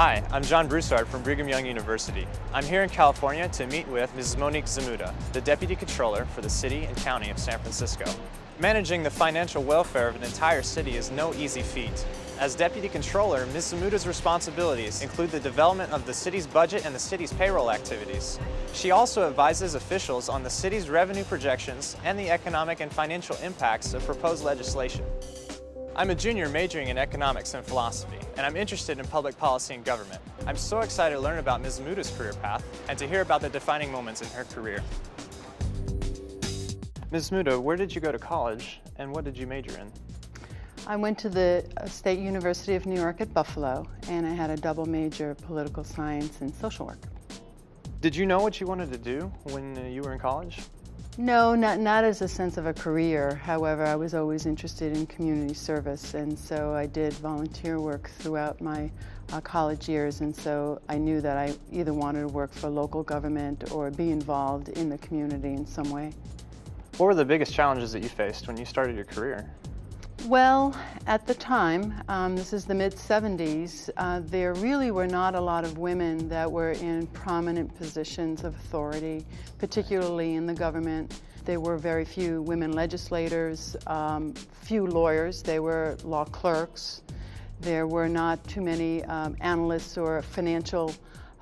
Hi, I'm John Broussard from Brigham Young University. I'm here in California to meet with Mrs. Monique Zmuda, the Deputy Controller for the City and County of San Francisco. Managing the financial welfare of an entire city is no easy feat. As Deputy Controller, Ms. Zmuda's responsibilities include the development of the city's budget and the city's payroll activities. She also advises officials on the city's revenue projections and the economic and financial impacts of proposed legislation. I'm a junior majoring in economics and philosophy, and I'm interested in public policy and government. I'm so excited to learn about Ms. Zmuda's career path and to hear about the defining moments in her career. Ms. Zmuda, where did you go to college and what did you major in? I went to the State University of New York at Buffalo, and I had a double major, political science and social work. Did you know what you wanted to do when you were in college? No, not as a sense of a career. However, I was always interested in community service, and so I did volunteer work throughout my college years, and so I knew that I either wanted to work for local government or be involved in the community in some way. What were the biggest challenges that you faced when you started your career? Well, at the time, this is the mid-70s, there really were not a lot of women that were in prominent positions of authority, particularly in the government. There were very few women legislators, few lawyers. They were law clerks. There were not too many analysts or financial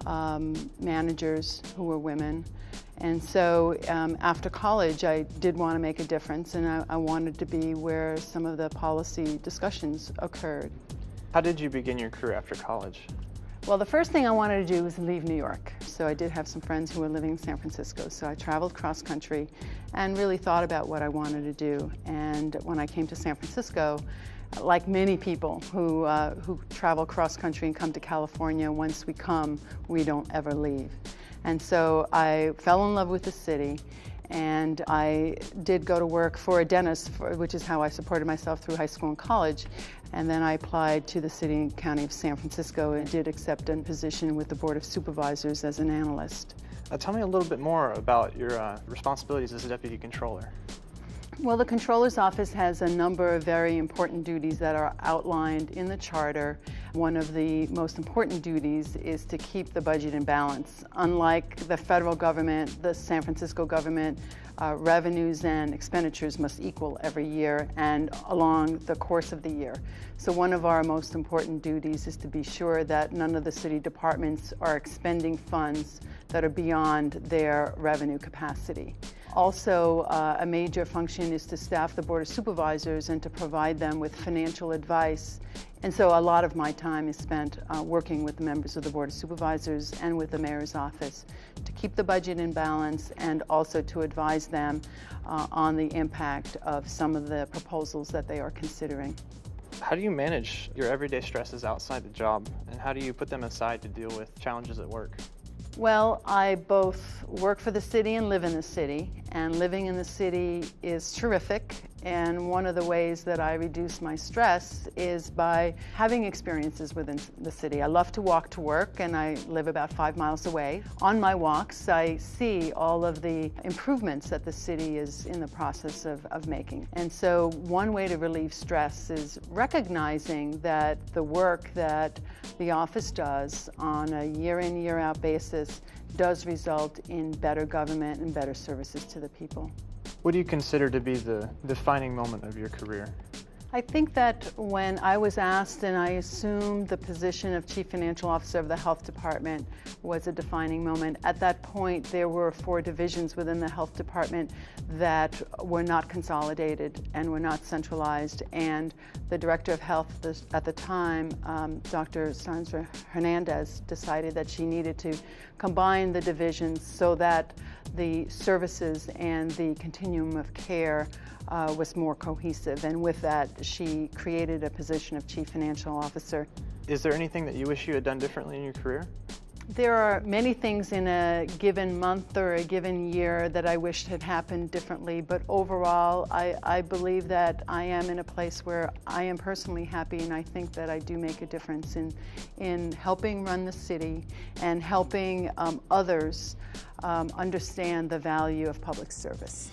managers who were women. And so after college, I did want to make a difference, and I wanted to be where some of the policy discussions occurred. How did you begin your career after college? Well, the first thing I wanted to do was leave New York. So I did have some friends who were living in San Francisco. So I traveled cross country and really thought about what I wanted to do. And when I came to San Francisco, like many people who travel cross country and come to California, once we come, we don't ever leave. And so I fell in love with the city, and I did go to work for a dentist, which is how I supported myself through high school and college. And then I applied to the City and County of San Francisco and did accept a position with the Board of Supervisors as an analyst. Tell me a little bit more about your responsibilities as a Deputy Controller. Well, the Controller's Office has a number of very important duties that are outlined in the Charter. One of the most important duties is to keep the budget in balance. Unlike the federal government, the San Francisco government, revenues and expenditures must equal every year and along the course of the year. So one of our most important duties is to be sure that none of the city departments are expending funds that are beyond their revenue capacity. Also, a major function is to staff the Board of Supervisors and to provide them with financial advice. And so a lot of my time is spent working with the members of the Board of Supervisors and with the Mayor's office to keep the budget in balance and also to advise them on the impact of some of the proposals that they are considering. How do you manage your everyday stresses outside the job, and how do you put them aside to deal with challenges at work? Well, I both work for the city and live in the city, and living in the city is terrific. And one of the ways that I reduce my stress is by having experiences within the city. I love to walk to work, and I live about 5 miles away. On my walks, I see all of the improvements that the city is in the process of making. And so one way to relieve stress is recognizing that the work that the office does on a year-in, year-out basis does result in better government and better services to the people. What do you consider to be the defining moment of your career? I think that when I was asked and I assumed the position of Chief Financial Officer of the Health Department was a defining moment. At that point, there were 4 divisions within the Health Department that were not consolidated and were not centralized. And the Director of Health at the time, Dr. Sandra Hernandez, decided that she needed to combine the divisions so that the services and the continuum of care was more cohesive, and with that, she created a position of Chief Financial Officer. Is there anything that you wish you had done differently in your career? There are many things in a given month or a given year that I wished had happened differently, but overall, I believe that I am in a place where I am personally happy, and I think that I do make a difference in helping run the city and helping others understand the value of public service.